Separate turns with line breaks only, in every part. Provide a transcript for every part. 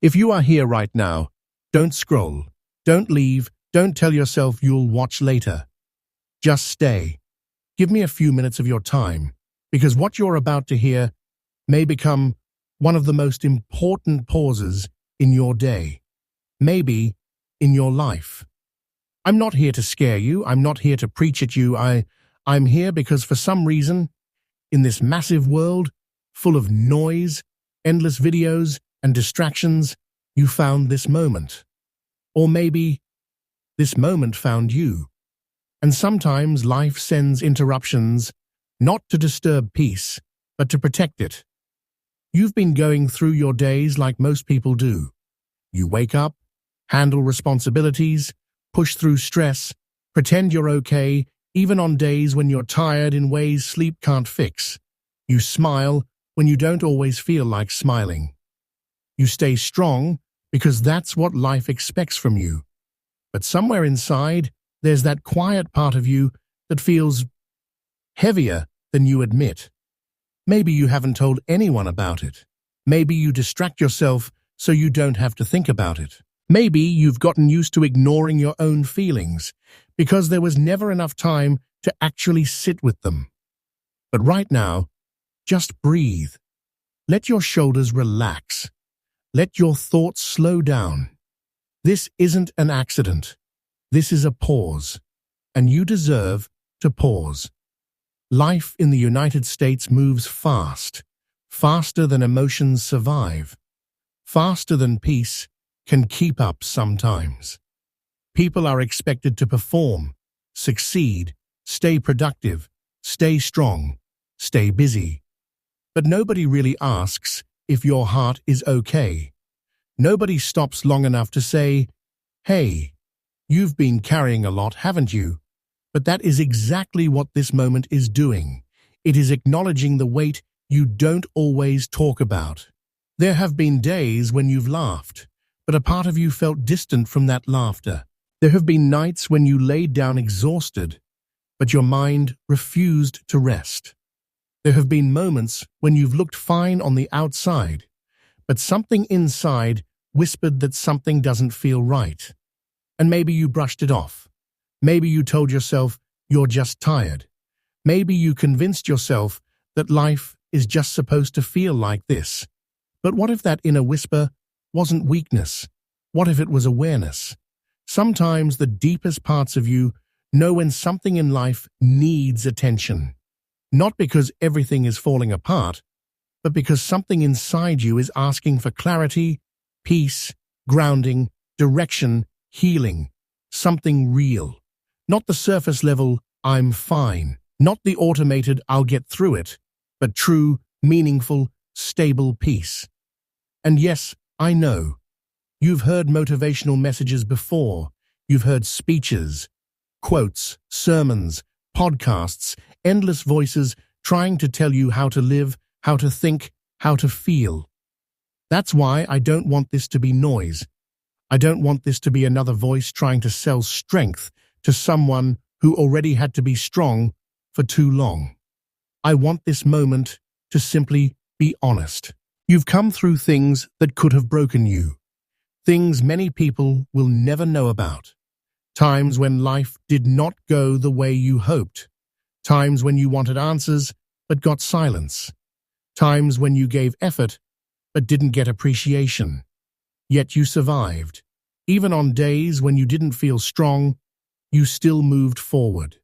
If you are here right now, don't scroll, don't leave, don't tell yourself you'll watch later. Just stay. Give me a few minutes of your time, because what you're about to hear may become one of the most important pauses in your day, maybe in your life. I'm not here to scare you. I'm not here to preach at you. I'm here because for some reason, in this massive world, full of noise, endless videos, and distractions, you found this moment. Or maybe this moment found you. And sometimes life sends interruptions, not to disturb peace, but to protect it. You've been going through your days like most people do. You wake up, handle responsibilities, push through stress, pretend you're okay, even on days when you're tired in ways sleep can't fix. You smile when you don't always feel like smiling. You stay strong because that's what life expects from you. But somewhere inside, there's that quiet part of you that feels heavier than you admit. Maybe you haven't told anyone about it. Maybe you distract yourself so you don't have to think about it. Maybe you've gotten used to ignoring your own feelings because there was never enough time to actually sit with them. But right now, just breathe. Let your shoulders relax. Let your thoughts slow down. This isn't an accident. This is a pause, and you deserve to pause. Life in the United States moves fast, faster than emotions survive, faster than peace can keep up sometimes. People are expected to perform, succeed, stay productive, stay strong, stay busy. But nobody really asks if your heart is okay. Nobody stops long enough to say, "Hey, you've been carrying a lot, haven't you?" But that is exactly what this moment is doing. It is acknowledging the weight you don't always talk about. There have been days when you've laughed, but a part of you felt distant from that laughter. There have been nights when you laid down exhausted, but your mind refused to rest. There have been moments when you've looked fine on the outside, but something inside whispered that something doesn't feel right. And maybe you brushed it off. Maybe you told yourself you're just tired. Maybe you convinced yourself that life is just supposed to feel like this. But what if that inner whisper wasn't weakness? What if it was awareness? Sometimes the deepest parts of you know when something in life needs attention. Not because everything is falling apart, but because something inside you is asking for clarity, peace, grounding, direction, healing, something real. Not the surface level, "I'm fine." Not the automated, "I'll get through it," but true, meaningful, stable peace. And yes, I know. You've heard motivational messages before. You've heard speeches, quotes, sermons, podcasts, endless voices trying to tell you how to live, how to think, how to feel. That's why I don't want this to be noise. I don't want this to be another voice trying to sell strength to someone who already had to be strong for too long. I want this moment to simply be honest. You've come through things that could have broken you. Things many people will never know about. Times when life did not go the way you hoped. Times when you wanted answers but got silence. Times when you gave effort but didn't get appreciation. Yet you survived. Even on days when you didn't feel strong, you still moved forward.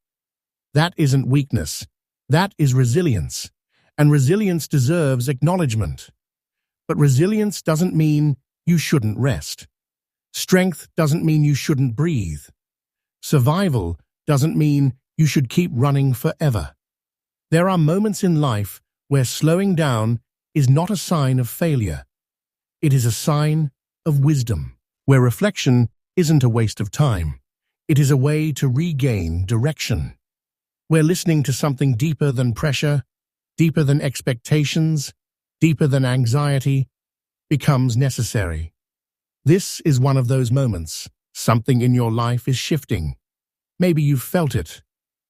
That isn't weakness. That is resilience. And resilience deserves acknowledgement. But resilience doesn't mean you shouldn't rest. Strength doesn't mean you shouldn't breathe. Survival doesn't mean you should keep running forever. There are moments in life where slowing down is not a sign of failure. It is a sign of wisdom, where reflection isn't a waste of time. It is a way to regain direction, where listening to something deeper than pressure, deeper than expectations, deeper than anxiety, becomes necessary. This is one of those moments. Something in your life is shifting. Maybe you've felt it.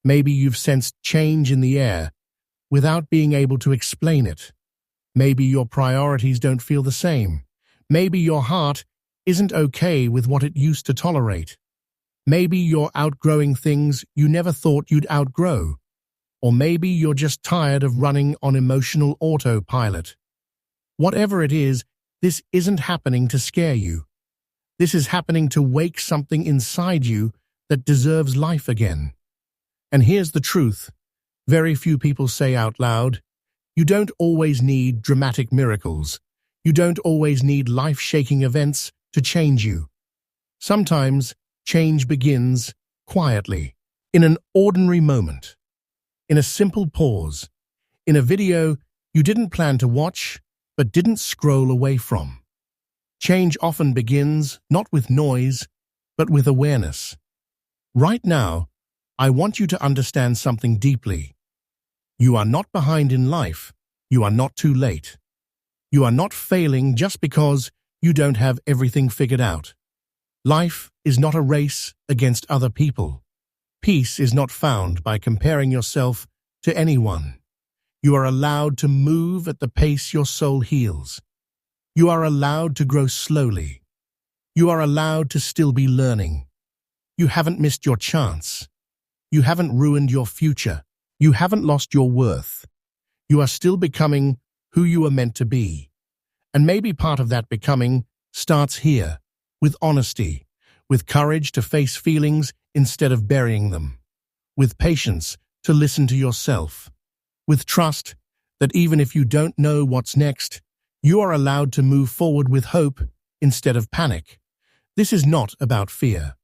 Maybe you've sensed change in the air without being able to explain it. Maybe your priorities don't feel the same, Maybe your heart isn't okay with what it used to tolerate. Maybe you're outgrowing things you never thought you'd outgrow. Or maybe you're just tired of running on emotional autopilot. Whatever it is, this isn't happening to scare you. This is happening to wake something inside you that deserves life again. And here's the truth. Very few people say out loud, you don't always need dramatic miracles. You don't always need life-shaking events to change you. Sometimes change begins quietly, in an ordinary moment, in a simple pause, in a video you didn't plan to watch but didn't scroll away from. Change often begins not with noise, but with awareness. Right now, I want you to understand something deeply. You are not behind in life. You are not too late. You are not failing just because you don't have everything figured out. Life is not a race against other people. Peace is not found by comparing yourself to anyone. You are allowed to move at the pace your soul heals. You are allowed to grow slowly. You are allowed to still be learning. You haven't missed your chance. You haven't ruined your future. You haven't lost your worth. You are still becoming who you are meant to be. And maybe part of that becoming starts here, with honesty, with courage to face feelings instead of burying them, with patience to listen to yourself, with trust that even if you don't know what's next, you are allowed to move forward with hope instead of panic. This is not about fear.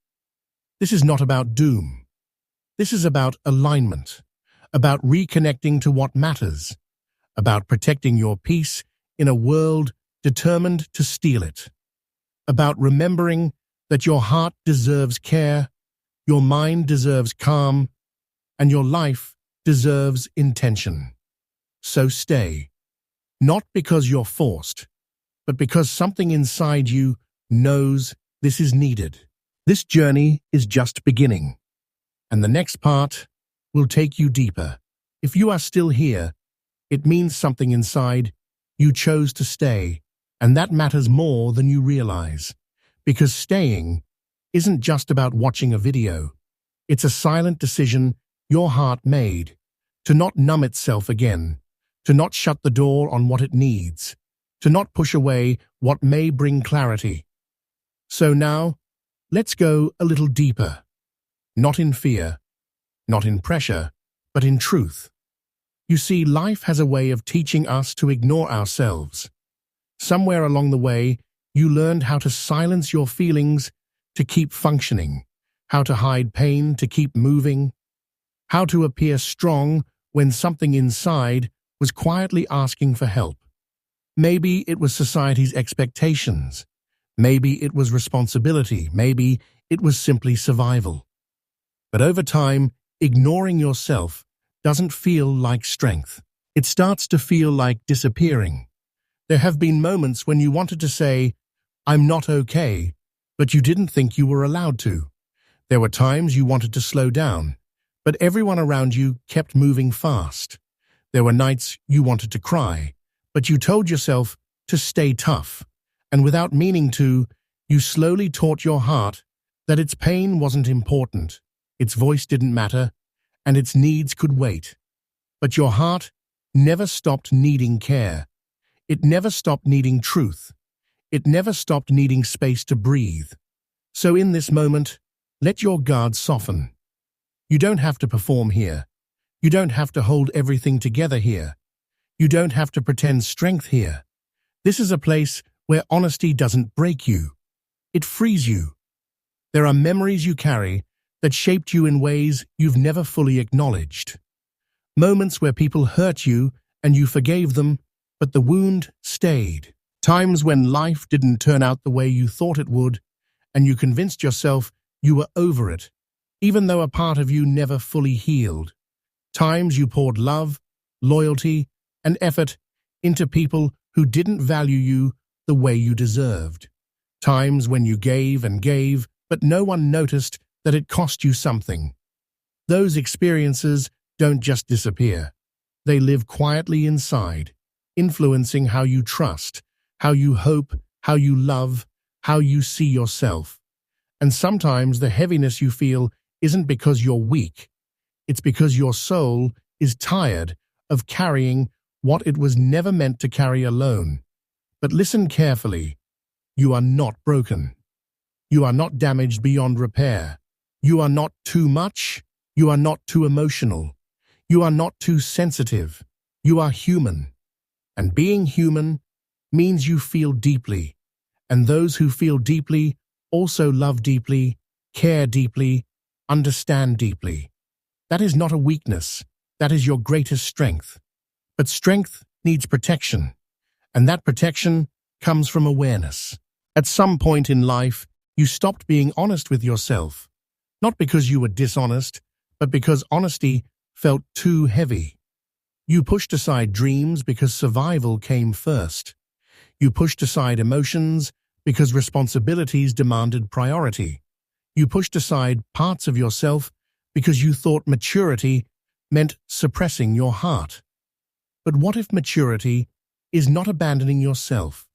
This is not about doom. This is about alignment, about reconnecting to what matters, about protecting your peace in a world determined to steal it, about remembering that your heart deserves care, your mind deserves calm, and your life deserves intention. So stay, not because you're forced, but because something inside you knows this is needed. This journey is just beginning, and the next part will take you deeper. If you are still here, it means something inside you chose to stay, and that matters more than you realize. Because staying isn't just about watching a video. It's a silent decision your heart made to not numb itself again, to not shut the door on what it needs, to not push away what may bring clarity. So now, let's go a little deeper. Not in fear, not in pressure, but in truth. You see, life has a way of teaching us to ignore ourselves. Somewhere along the way, you learned how to silence your feelings to keep functioning, how to hide pain to keep moving, how to appear strong when something inside was quietly asking for help. Maybe it was society's expectations. Maybe it was responsibility. Maybe it was simply survival. But over time, ignoring yourself doesn't feel like strength. It starts to feel like disappearing. There have been moments when you wanted to say, I'm not okay, but you didn't think you were allowed to. There were times you wanted to slow down, but everyone around you kept moving fast. There were nights you wanted to cry, but you told yourself to stay tough. And without meaning to, you slowly taught your heart that its pain wasn't important, its voice didn't matter, and its needs could wait. But your heart never stopped needing care. It never stopped needing truth. It never stopped needing space to breathe. So in this moment, let your guard soften. You don't have to perform here. You don't have to hold everything together here. You don't have to pretend strength here. This is a place where honesty doesn't break you. It frees you. There are memories you carry that shaped you in ways you've never fully acknowledged. Moments where people hurt you and you forgave them, but the wound stayed. Times when life didn't turn out the way you thought it would, and you convinced yourself you were over it, even though a part of you never fully healed. Times you poured love, loyalty, and effort into people who didn't value you the way you deserved. Times when you gave and gave, but no one noticed that it cost you something. Those experiences don't just disappear. They live quietly inside, influencing how you trust, how you hope, how you love, how you see yourself. And sometimes the heaviness you feel isn't because you're weak. It's because your soul is tired of carrying what it was never meant to carry alone. But listen carefully. You are not broken. You are not damaged beyond repair. You are not too much. You are not too emotional. You are not too sensitive. You are human. And being human means you feel deeply. And those who feel deeply also love deeply, care deeply, understand deeply. That is not a weakness. That is your greatest strength. But strength needs protection. And that protection comes from awareness. At some point in life, you stopped being honest with yourself. Not because you were dishonest, but because honesty felt too heavy. You pushed aside dreams because survival came first. You pushed aside emotions because responsibilities demanded priority. You pushed aside parts of yourself because you thought maturity meant suppressing your heart. But what if maturity is not abandoning yourself?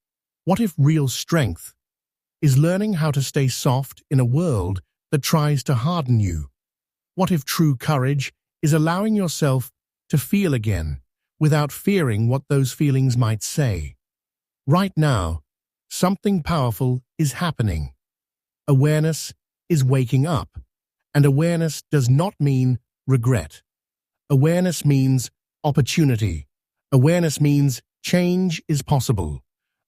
What if real strength is learning how to stay soft in a world that tries to harden you? What if true courage is allowing yourself to feel again without fearing what those feelings might say? Right now, something powerful is happening. Awareness is waking up, and awareness does not mean regret. Awareness means opportunity. Awareness means change is possible.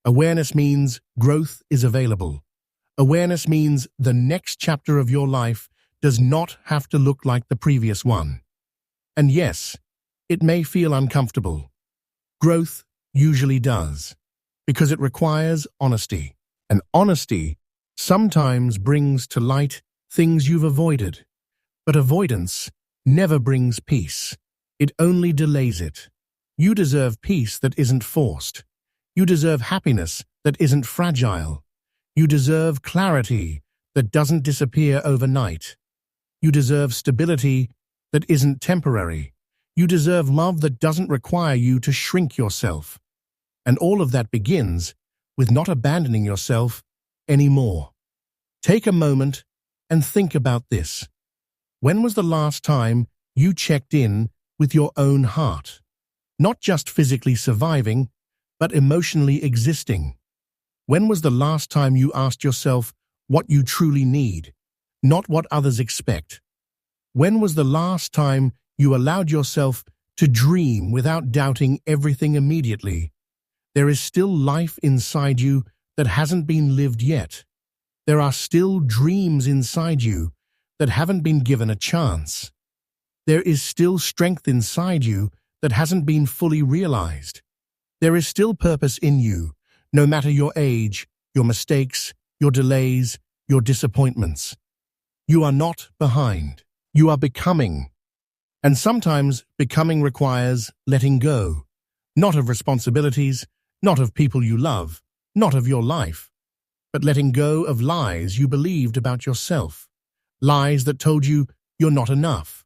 Awareness means growth is available. Awareness means the next chapter of your life does not have to look like the previous one. And yes, it may feel uncomfortable. Growth usually does, because it requires honesty. And honesty sometimes brings to light things you've avoided. But avoidance never brings peace. It only delays it. You deserve peace that isn't forced. You deserve happiness that isn't fragile. You deserve clarity that doesn't disappear overnight. You deserve stability that isn't temporary. You deserve love that doesn't require you to shrink yourself. And all of that begins with not abandoning yourself anymore. Take a moment and think about this. When was the last time you checked in with your own heart? Not just physically surviving, but emotionally existing. When was the last time you asked yourself what you truly need, not what others expect? When was the last time you allowed yourself to dream without doubting everything immediately? There is still life inside you that hasn't been lived yet. There are still dreams inside you that haven't been given a chance. There is still strength inside you that hasn't been fully realized. There is still purpose in you, no matter your age, your mistakes, your delays, your disappointments. You are not behind. You are becoming. And sometimes becoming requires letting go, not of responsibilities, not of people you love, not of your life, but letting go of lies you believed about yourself. Lies that told you you're not enough.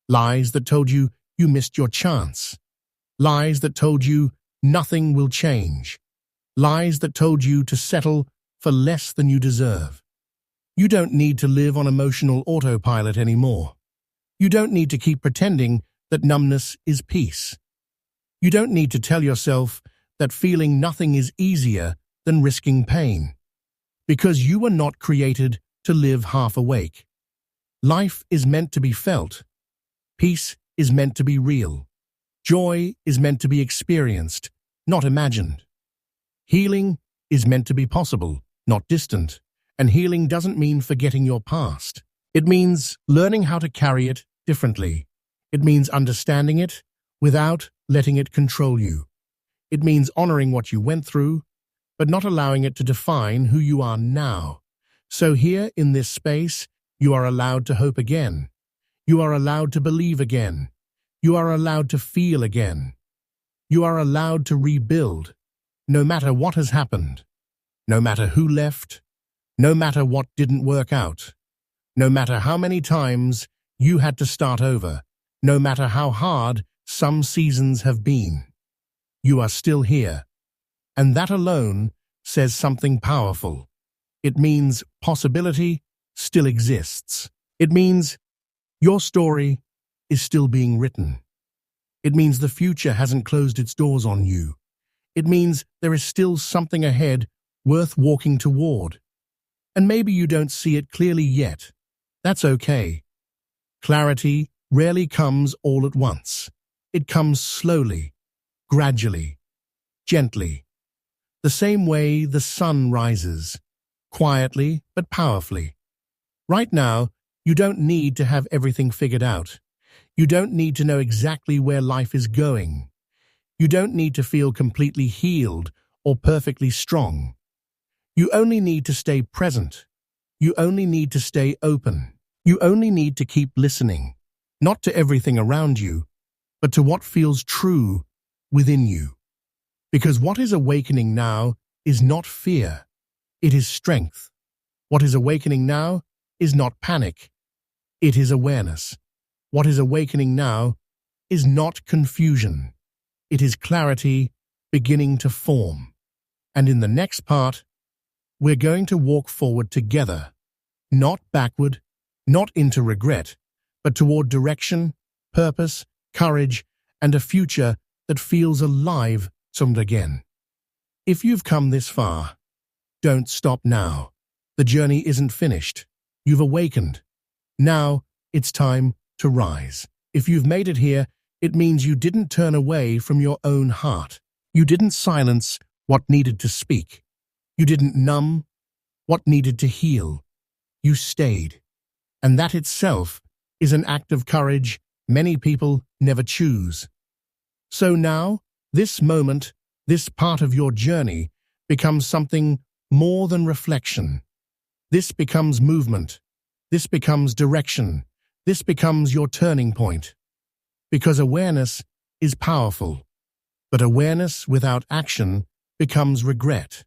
Lies that told you you missed your chance. Lies that told you nothing will change. Lies that told you to settle for less than you deserve. You don't need to live on emotional autopilot anymore. You don't need to keep pretending that numbness is peace. You don't need to tell yourself that feeling nothing is easier than risking pain. Because you were not created to live half awake. Life is meant to be felt. Peace is meant to be real. Joy is meant to be experienced, not imagined. Healing is meant to be possible, not distant. And healing doesn't mean forgetting your past. It means learning how to carry it differently. It means understanding it without letting it control you. It means honoring what you went through, but not allowing it to define who you are now. So here in this space, you are allowed to hope again. You are allowed to believe again. You are allowed to feel again. You are allowed to rebuild, no matter what has happened, no matter who left, no matter what didn't work out, no matter how many times you had to start over, no matter how hard some seasons have been. You are still here, and that alone says something powerful. It means possibility still exists. It means your story is still being written. It means the future hasn't closed its doors on you. It means there is still something ahead worth walking toward. And maybe you don't see it clearly yet. That's okay. Clarity rarely comes all at once. It comes slowly, gradually, gently. The same way the sun rises, quietly but powerfully. Right now, you don't need to have everything figured out. You don't need to know exactly where life is going. You don't need to feel completely healed or perfectly strong. You only need to stay present. You only need to stay open. You only need to keep listening, not to everything around you, but to what feels true within you. Because what is awakening now is not fear, it is strength. What is awakening now is not panic, it is awareness. What is awakening now is not confusion, it is clarity beginning to form. And in the next part, we're going to walk forward together, not backward, not into regret, but toward direction, purpose, courage, and a future that feels alive again. If you've come this far, don't stop now. The journey isn't finished. You've awakened. Now it's time to rise. If you've made it here, it means you didn't turn away from your own heart. You didn't silence what needed to speak. You didn't numb what needed to heal. You stayed. And that itself is an act of courage many people never choose. So now, this moment, this part of your journey, becomes something more than reflection. This becomes movement. This becomes direction. This becomes your turning point. Because awareness is powerful, but awareness without action becomes regret.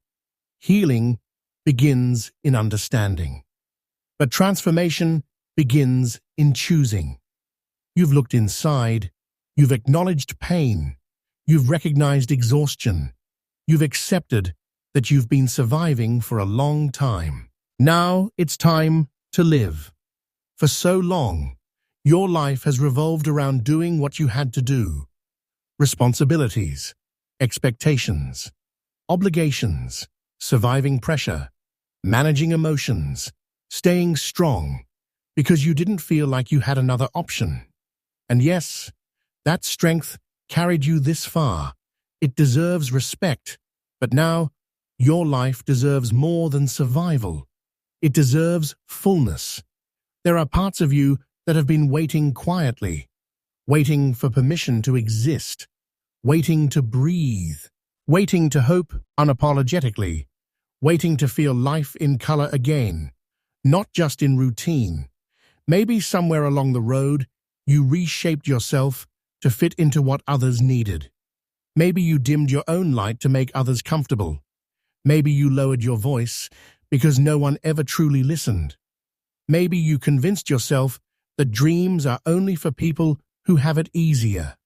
Healing begins in understanding, but transformation begins in choosing. You've looked inside, you've acknowledged pain, you've recognized exhaustion, you've accepted that you've been surviving for a long time. Now it's time to live. For so long, your life has revolved around doing what you had to do. Responsibilities, expectations, obligations, surviving pressure, managing emotions, staying strong, because you didn't feel like you had another option. And yes, that strength carried you this far. It deserves respect, but now your life deserves more than survival. It deserves fullness. There are parts of you that have been waiting quietly, waiting for permission to exist, waiting to breathe, waiting to hope unapologetically, waiting to feel life in color again, not just in routine. Maybe somewhere along the road, you reshaped yourself to fit into what others needed. Maybe you dimmed your own light to make others comfortable. Maybe you lowered your voice because no one ever truly listened. Maybe you convinced yourself that dreams are only for people who have it easier.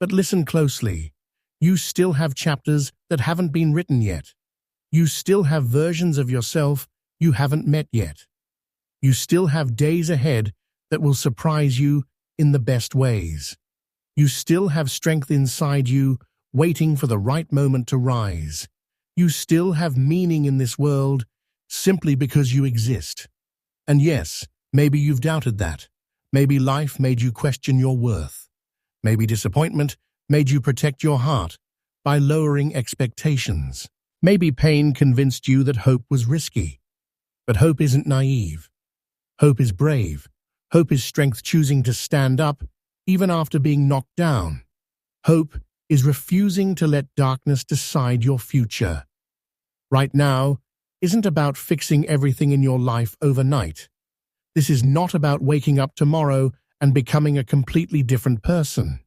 But listen closely. You still have chapters that haven't been written yet. You still have versions of yourself you haven't met yet. You still have days ahead that will surprise you in the best ways. You still have strength inside you, waiting for the right moment to rise. You still have meaning in this world simply because you exist. And yes, maybe you've doubted that. Maybe life made you question your worth. Maybe disappointment made you protect your heart by lowering expectations. Maybe pain convinced you that hope was risky. But hope isn't naive. Hope is brave. Hope is strength choosing to stand up even after being knocked down. Hope is refusing to let darkness decide your future. Right now isn't about fixing everything in your life overnight. This is not about waking up tomorrow and becoming a completely different person.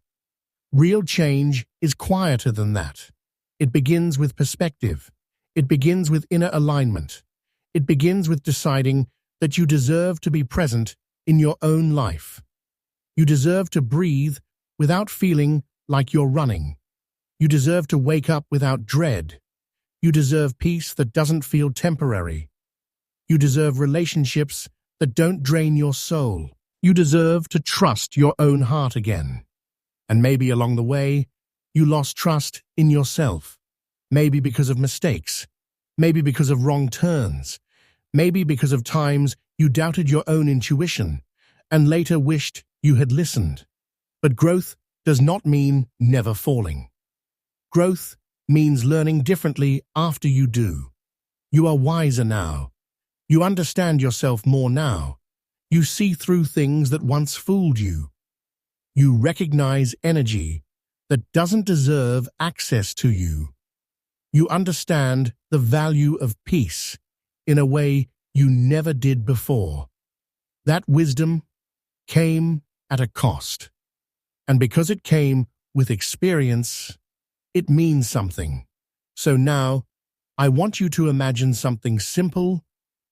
Real change is quieter than that. It begins with perspective. It begins with inner alignment. It begins with deciding that you deserve to be present in your own life. You deserve to breathe without feeling like you're running. You deserve to wake up without dread. You deserve peace that doesn't feel temporary. You deserve relationships that don't drain your soul. You deserve to trust your own heart again. And maybe along the way, you lost trust in yourself. Maybe because of mistakes. Maybe because of wrong turns. Maybe because of times you doubted your own intuition and later wished you had listened. But growth does not mean never falling. Growth means learning differently after you do. You are wiser now. You understand yourself more now. You see through things that once fooled you. You recognize energy that doesn't deserve access to you. You understand the value of peace in a way you never did before. That wisdom came at a cost. And because it came with experience, it means something. So now, I want you to imagine something simple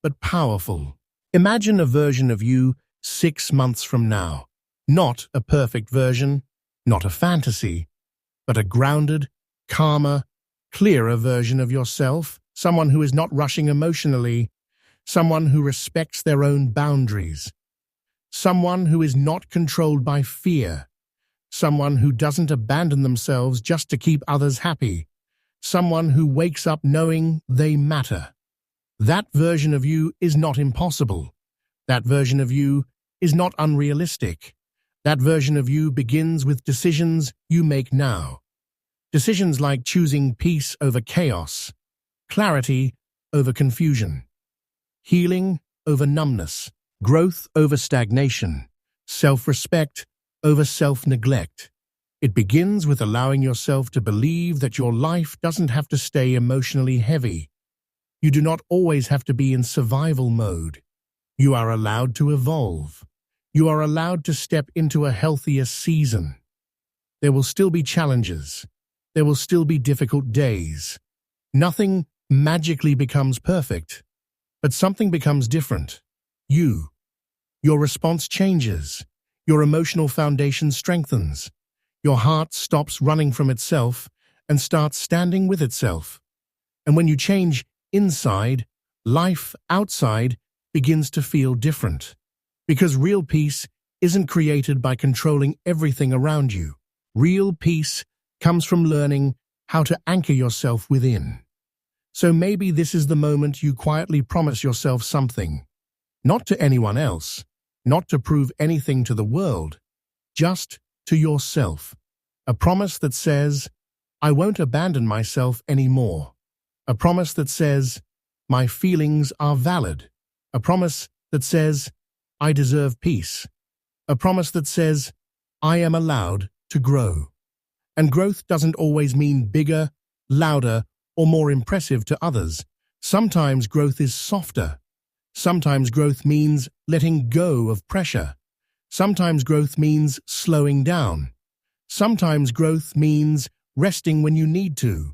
but powerful. Imagine a version of you 6 months from now. Not a perfect version, not a fantasy, but a grounded, calmer, clearer version of yourself, someone who is not rushing emotionally, someone who respects their own boundaries, someone who is not controlled by fear, someone who doesn't abandon themselves just to keep others happy, someone who wakes up knowing they matter. That version of you is not impossible. That version of you is not unrealistic. That version of you begins with decisions you make now. Decisions like choosing peace over chaos, clarity over confusion, healing over numbness, growth over stagnation, self-respect over self-neglect. It begins with allowing yourself to believe that your life doesn't have to stay emotionally heavy. You do not always have to be in survival mode. You are allowed to evolve. You are allowed to step into a healthier season. There will still be challenges. There will still be difficult days. Nothing magically becomes perfect, but something becomes different. You. Your response changes. Your emotional foundation strengthens. Your heart stops running from itself and starts standing with itself. And when you change inside, life outside begins to feel different. Because real peace isn't created by controlling everything around you. Real peace comes from learning how to anchor yourself within. So maybe this is the moment you quietly promise yourself something. Not to anyone else, not to prove anything to the world, just to yourself. A promise that says, I won't abandon myself anymore. A promise that says, my feelings are valid. A promise that says, I deserve peace. A promise that says, I am allowed to grow. And growth doesn't always mean bigger, louder, or more impressive to others. Sometimes growth is softer. Sometimes growth means letting go of pressure. Sometimes growth means slowing down. Sometimes growth means resting when you need to.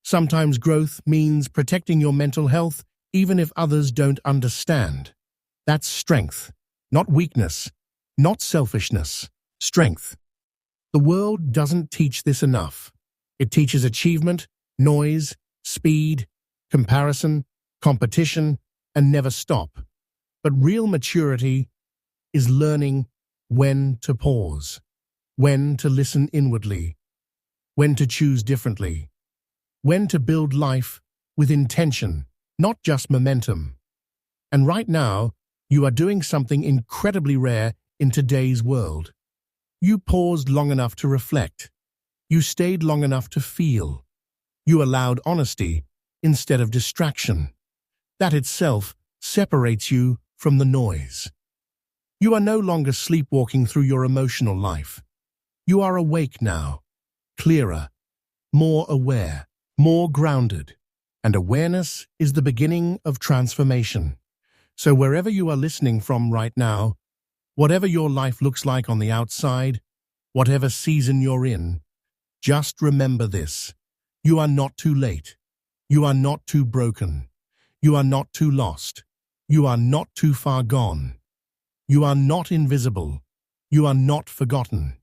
Sometimes growth means protecting your mental health even if others don't understand. That's strength, not weakness, not selfishness. Strength. The world doesn't teach this enough. It teaches achievement, noise, speed, comparison, competition, and never stop. But real maturity is learning when to pause, when to listen inwardly, when to choose differently, when to build life with intention, not just momentum. And right now, you are doing something incredibly rare in today's world. You paused long enough to reflect. You stayed long enough to feel. You allowed honesty instead of distraction. That itself separates you from the noise. You are no longer sleepwalking through your emotional life. You are awake now, clearer, more aware, more grounded. And awareness is the beginning of transformation. So wherever you are listening from right now, whatever your life looks like on the outside, whatever season you're in, just remember this. You are not too late. You are not too broken. You are not too lost. You are not too far gone. You are not invisible. You are not forgotten.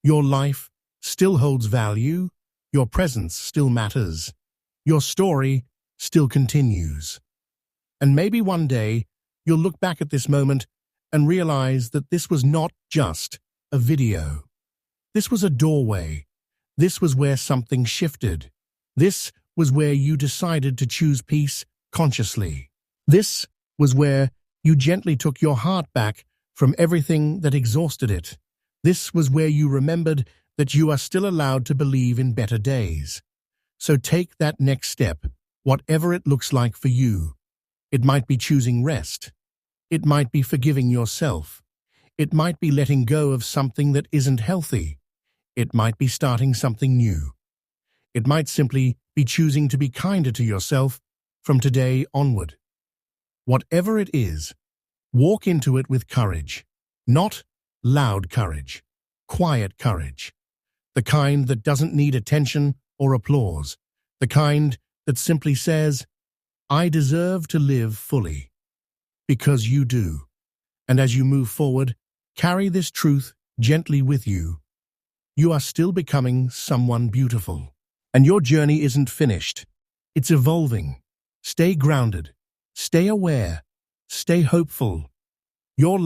Your life still holds value. Your presence still matters. Your story still continues. And maybe one day you'll look back at this moment and realize that this was not just a video. This was a doorway. This was where something shifted. This was where you decided to choose peace consciously. This was where you gently took your heart back from everything that exhausted it. This was where you remembered that you are still allowed to believe in better days. So take that next step, whatever it looks like for you. It might be choosing rest. It might be forgiving yourself. It might be letting go of something that isn't healthy. It might be starting something new. It might simply be choosing to be kinder to yourself from today onward. Whatever it is, walk into it with courage. Not loud courage, quiet courage. The kind that doesn't need attention or applause. The kind that simply says, I deserve to live fully. Because you do. And as you move forward, carry this truth gently with you. You are still becoming someone beautiful. And your journey isn't finished. It's evolving. Stay grounded. Stay aware. Stay hopeful. Your